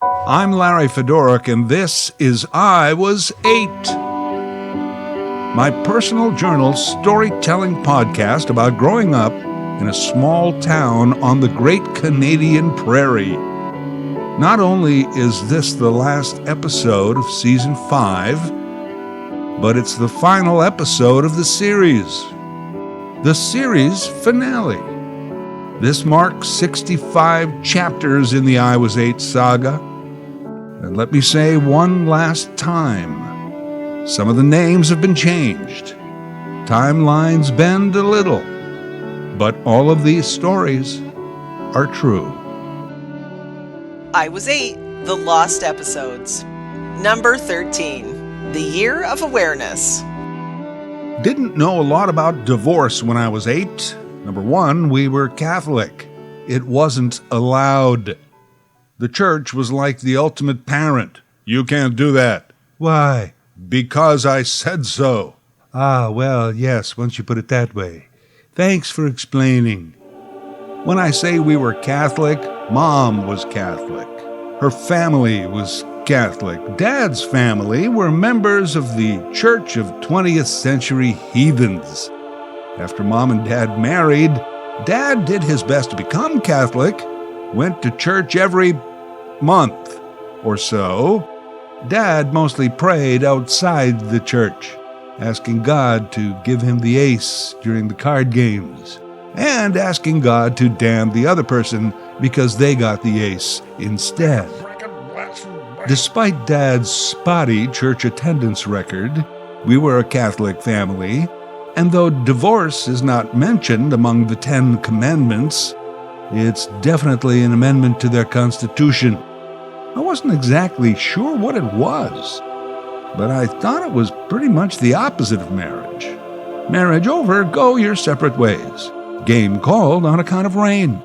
I'm Larry Fedoruk, and this is I Was 8, my personal journal storytelling podcast about growing up in a small town on the Great Canadian Prairie. Not only is this the last episode of Season 5, but it's the final episode of the series finale. This marks 65 chapters in the I Was 8 saga. And let me say one last time, some of the names have been changed. Timelines bend a little, but all of these stories are true. I Was 8, The Lost Episodes. Number 13, The Year of Awareness. Didn't know a lot about divorce when I was 8. Number 1, we were Catholic. It wasn't allowed. The church was like the ultimate parent. You can't do that. Why? Because I said so. Ah, well, yes, once you put it that way. Thanks for explaining. When I say we were Catholic, Mom was Catholic. Her family was Catholic. Dad's family were members of the Church of 20th Century Heathens. After Mom and Dad married, Dad did his best to become Catholic, went to church every month or so. Dad mostly prayed outside the church, asking God to give him the ace during the card games, and asking God to damn the other person because they got the ace instead. Despite Dad's spotty church attendance record, we were a Catholic family, and though divorce is not mentioned among the 10 Commandments, it's definitely an amendment to their Constitution. I wasn't exactly sure what it was, but I thought it was pretty much the opposite of marriage. Marriage over, go your separate ways. Game called on account of rain.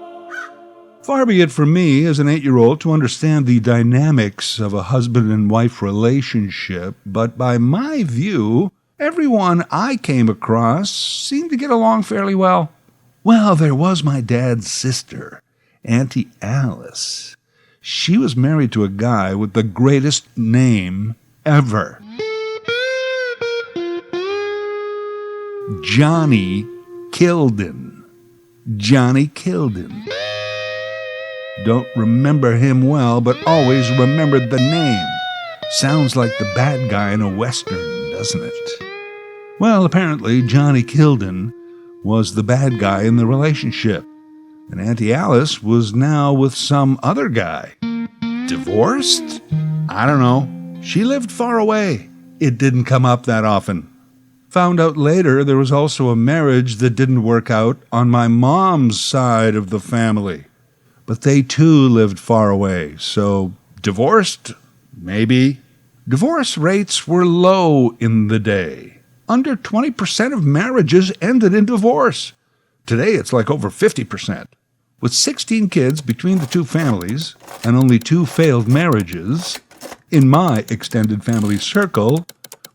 Far be it from me as an 8-year-old to understand the dynamics of a husband and wife relationship, but by my view, everyone I came across seemed to get along fairly well. Well, there was my dad's sister, Auntie Alice. She was married to a guy with the greatest name ever. Johnny Kilden. Johnny Kilden. Don't remember him well, but always remembered the name. Sounds like the bad guy in a Western, doesn't it? Well, apparently Johnny Kilden was the bad guy in the relationship, and Auntie Alice was now with some other guy. Divorced? I don't know. She lived far away. It didn't come up that often. Found out later there was also a marriage that didn't work out on my mom's side of the family. But they too lived far away, so divorced? Maybe. Divorce rates were low in the day. Under 20% of marriages ended in divorce. Today it's like over 50%. With 16 kids between the two families and only 2 failed marriages, in my extended family circle,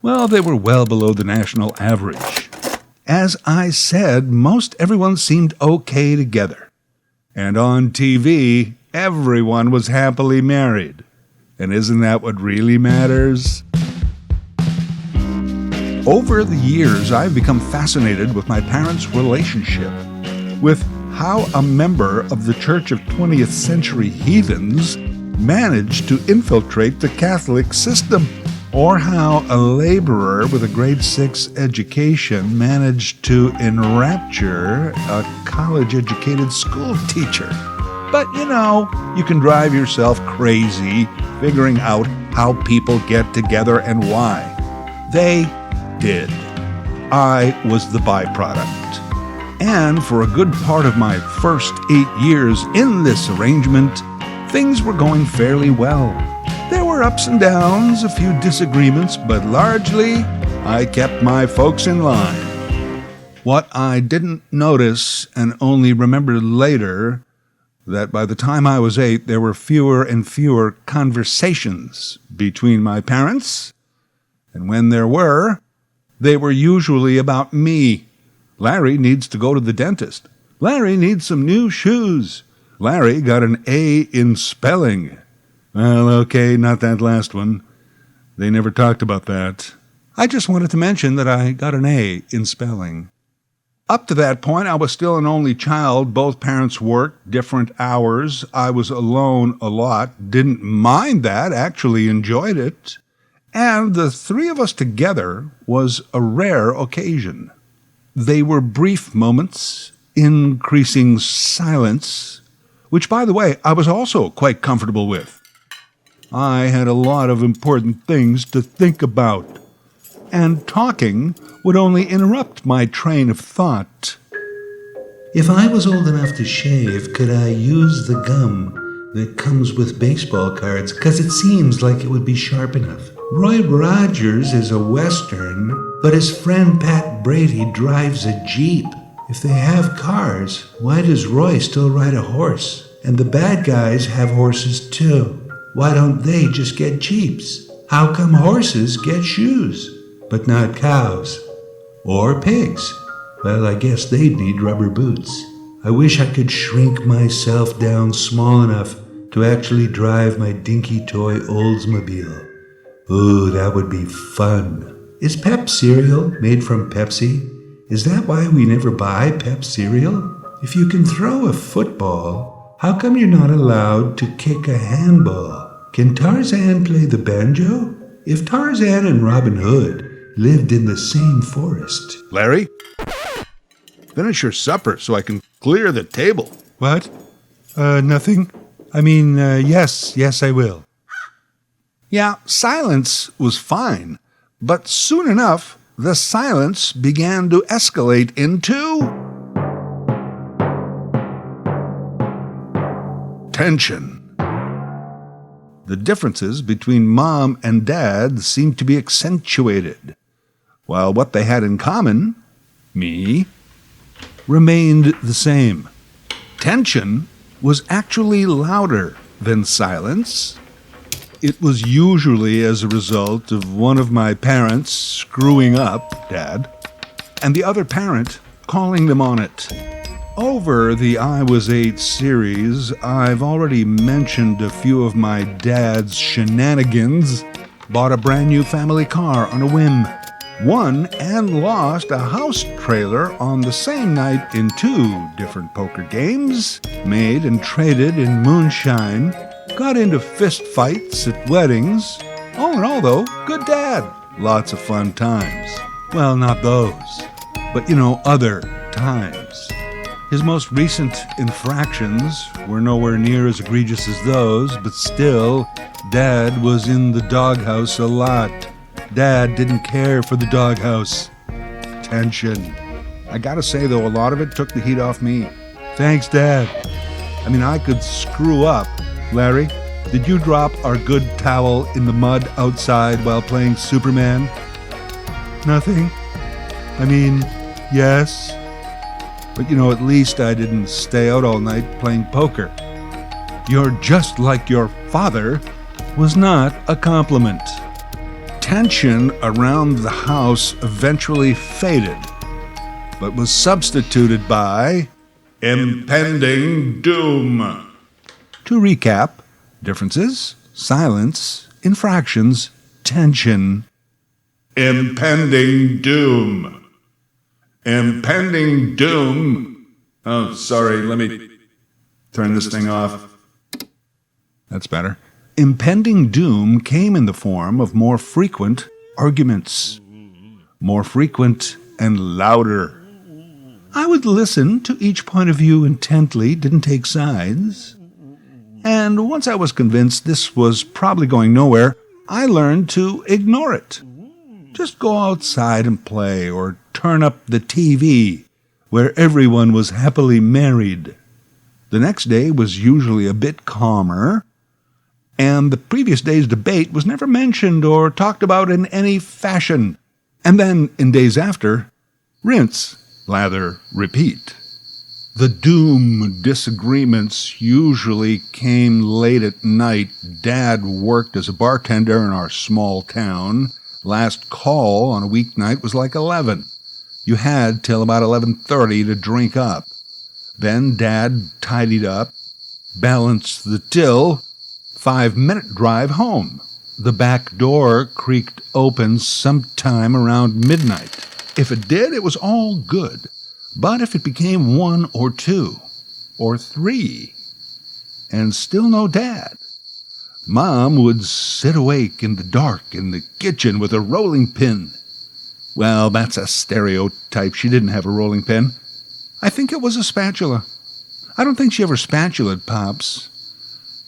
well, they were well below the national average. As I said, most everyone seemed okay together. And on TV, everyone was happily married. And isn't that what really matters? Over the years, I've become fascinated with my parents' relationship, with how a member of the Church of 20th Century Heathens managed to infiltrate the Catholic system, or how a laborer with a grade 6 education managed to enrapture a college-educated school teacher. But, you can drive yourself crazy figuring out how people get together and why. They did. I was the byproduct. And for a good part of my first 8 years in this arrangement, things were going fairly well. There were ups and downs, a few disagreements, but largely, I kept my folks in line. What I didn't notice and only remembered later, that by the time I was 8, there were fewer and fewer conversations between my parents, and when there were, they were usually about me. Larry needs to go to the dentist. Larry needs some new shoes. Larry got an A in spelling. Well, okay, not that last one. They never talked about that. I just wanted to mention that I got an A in spelling. Up to that point, I was still an only child. Both parents worked different hours. I was alone a lot. Didn't mind that, actually enjoyed it. And the three of us together was a rare occasion. They were brief moments, increasing silence, which, by the way, I was also quite comfortable with. I had a lot of important things to think about, and talking would only interrupt my train of thought. If I was old enough to shave, could I use the gum that comes with baseball cards? 'Cause it seems like it would be sharp enough. Roy Rogers is a Western, but his friend Pat Brady drives a Jeep. If they have cars, why does Roy still ride a horse? And the bad guys have horses too. Why don't they just get Jeeps? How come horses get shoes, but not cows? Or pigs? Well, I guess they'd need rubber boots. I wish I could shrink myself down small enough to actually drive my dinky toy Oldsmobile. Ooh, that would be fun. Is Pep cereal made from Pepsi? Is that why we never buy Pep cereal? If you can throw a football, how come you're not allowed to kick a handball? Can Tarzan play the banjo? If Tarzan and Robin Hood lived in the same forest. Larry, finish your supper so I can clear the table. What? Nothing? Yes, I will. Yeah, silence was fine, but soon enough, the silence began to escalate into tension. The differences between Mom and Dad seemed to be accentuated, while what they had in common, me, remained the same. Tension was actually louder than silence. It was usually as a result of one of my parents screwing up, Dad, and the other parent calling them on it. Over the I Was 8 series, I've already mentioned a few of my dad's shenanigans. Bought a brand new family car on a whim. Won and lost a house trailer on the same night in 2 different poker games. Made and traded in moonshine. Got into fist fights at weddings. All in all, though, good dad. Lots of fun times. Well, not those, but other times. His most recent infractions were nowhere near as egregious as those, but still, Dad was in the doghouse a lot. Dad didn't care for the doghouse. Tension. I gotta say, though, a lot of it took the heat off me. Thanks, Dad. I could screw up. Larry, did you drop our good towel in the mud outside while playing Superman? Nothing. Yes. But at least I didn't stay out all night playing poker. You're just like your father was not a compliment. Tension around the house eventually faded, but was substituted by impending doom. To recap, differences, silence, infractions, tension. Impending doom. Impending doom. Oh, sorry, let me turn this thing off. That's better. Impending doom came in the form of more frequent arguments. More frequent and louder. I would listen to each point of view intently, didn't take sides. And once I was convinced this was probably going nowhere, I learned to ignore it. Just go outside and play, or turn up the TV, where everyone was happily married. The next day was usually a bit calmer, and the previous day's debate was never mentioned or talked about in any fashion. And then, in days after, rinse, lather, repeat. The doom disagreements usually came late at night. Dad worked as a bartender in our small town. Last call on a weeknight was like 11. You had till about 11:30 to drink up. Then Dad tidied up, balanced the till, 5-minute drive home. The back door creaked open sometime around midnight. If it did, it was all good. But if it became 1 or 2 or 3 and still no Dad, Mom would sit awake in the dark in the kitchen with a rolling pin. Well, that's a stereotype. She didn't have a rolling pin. I think it was a spatula. I don't think she ever spatulaed Pops.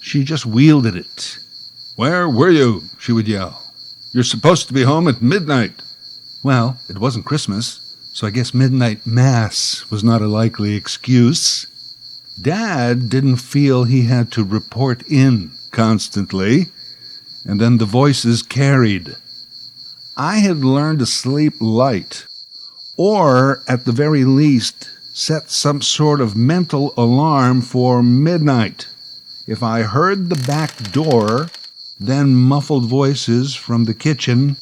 She just wielded it. "Where were you?" she would yell. "You're supposed to be home at midnight." Well, it wasn't Christmas, so I guess midnight mass was not a likely excuse. Dad didn't feel he had to report in constantly, and then the voices carried. I had learned to sleep light, or at the very least, set some sort of mental alarm for midnight. If I heard the back door, then muffled voices from the kitchen,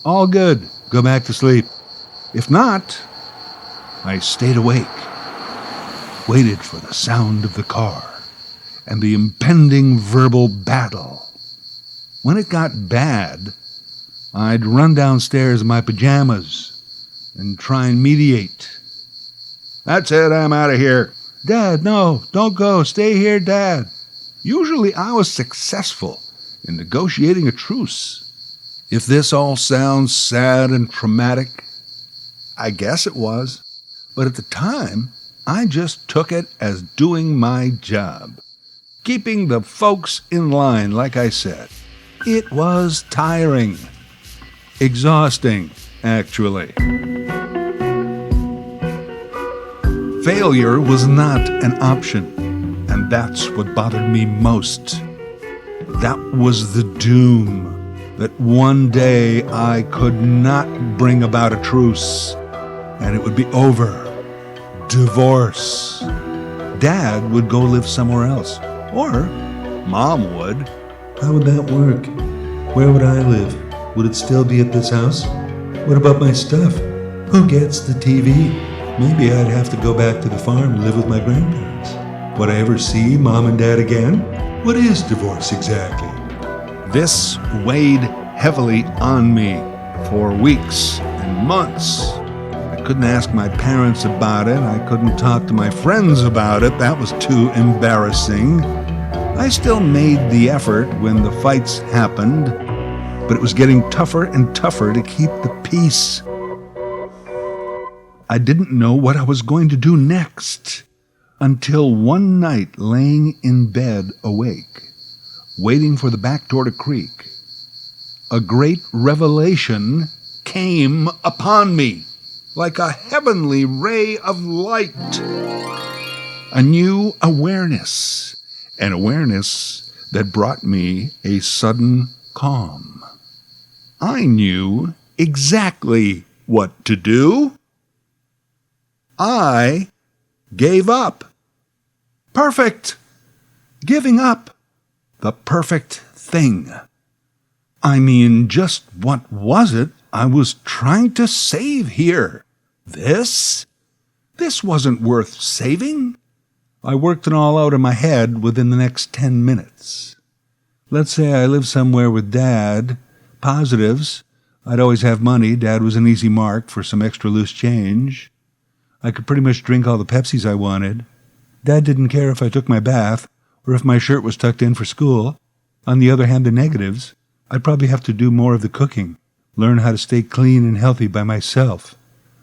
all good, go back to sleep. If not, I stayed awake, waited for the sound of the car and the impending verbal battle. When it got bad, I'd run downstairs in my pajamas and try and mediate. "That's it, I'm out of here." "Dad, no, don't go, stay here, Dad." Usually I was successful in negotiating a truce. If this all sounds sad and traumatic, I guess it was. But at the time, I just took it as doing my job. Keeping the folks in line, like I said. It was tiring. Exhausting, actually. Failure was not an option, and that's what bothered me most. That was the doom, that one day I could not bring about a truce, and it would be over. Divorce. Dad would go live somewhere else, or Mom would. How would that work? Where would I live? Would it still be at this house? What about my stuff? Who gets the TV? Maybe I'd have to go back to the farm and live with my grandparents. Would I ever see Mom and Dad again? What is divorce exactly? This weighed heavily on me for weeks and months. I couldn't ask my parents about it. I couldn't talk to my friends about it. That was too embarrassing. I still made the effort when the fights happened, but it was getting tougher and tougher to keep the peace. I didn't know what I was going to do next until one night, laying in bed awake, waiting for the back door to creak, a great revelation came upon me like a heavenly ray of light. A new awareness, an awareness that brought me a sudden calm. I knew exactly what to do. I gave up. Perfect. Giving up. The perfect thing. I mean, just what was it I was trying to save here? This? This wasn't worth saving. I worked it all out in my head within the next 10 minutes. Let's say I lived somewhere with Dad. Positives. I'd always have money. Dad was an easy mark for some extra loose change. I could pretty much drink all the Pepsis I wanted. Dad didn't care if I took my bath or if my shirt was tucked in for school. On the other hand, the negatives. I'd probably have to do more of the cooking, learn how to stay clean and healthy by myself.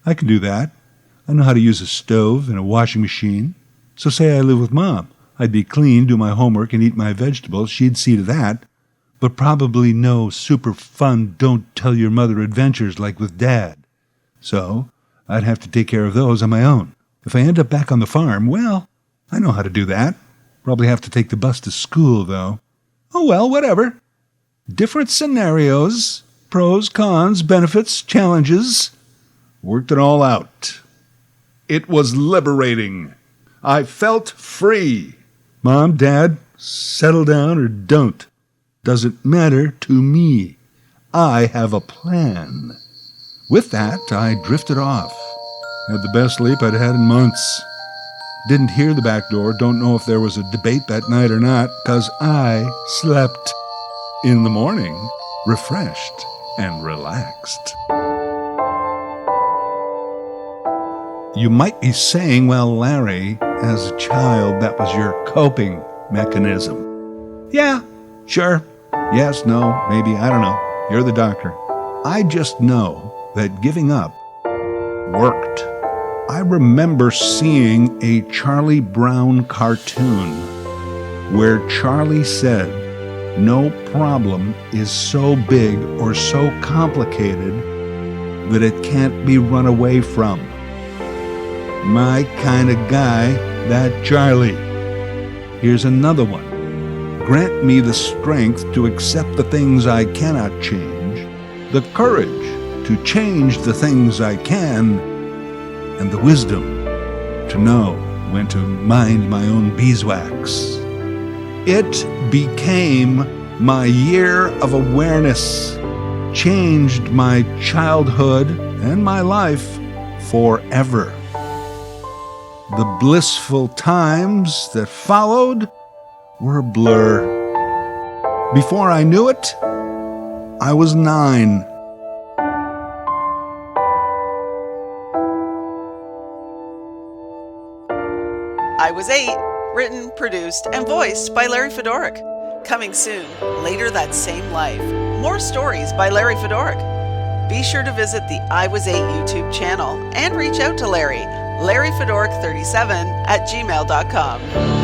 I can do that. I know how to use a stove and a washing machine. So say I live with Mom. I'd be clean, do my homework, and eat my vegetables. She'd see to that. But probably no super fun don't tell your mother adventures like with Dad. So I'd have to take care of those on my own. If I end up back on the farm, well, I know how to do that. Probably have to take the bus to school, though. Oh well, whatever. Different scenarios, pros, cons, benefits, challenges. Worked it all out. It was liberating. I felt free. Mom, Dad, settle down or don't. Doesn't matter to me. I have a plan. With that, I drifted off. Had the best sleep I'd had in months. Didn't hear the back door, don't know if there was a debate that night or not, 'cause I slept. In the morning, refreshed and relaxed. You might be saying, well, Larry, as a child, that was your coping mechanism. Yeah, sure. Yes, no, maybe, I don't know. You're the doctor. I just know that giving up worked. I remember seeing a Charlie Brown cartoon where Charlie said, "No problem is so big or so complicated that it can't be run away from." My kind of guy, that Charlie. Here's another one. Grant me the strength to accept the things I cannot change, the courage to change the things I can, and the wisdom to know when to mind my own beeswax. It became my year of awareness, changed my childhood and my life forever. The blissful times that followed were a blur. Before I knew it, I was 9. I Was 8, written, produced, and voiced by Larry Fedoruk. Coming soon, later that same life. More stories by Larry Fedoruk. Be sure to visit the I Was 8 YouTube channel and reach out to Larry, LarryFedoruk37 @gmail.com.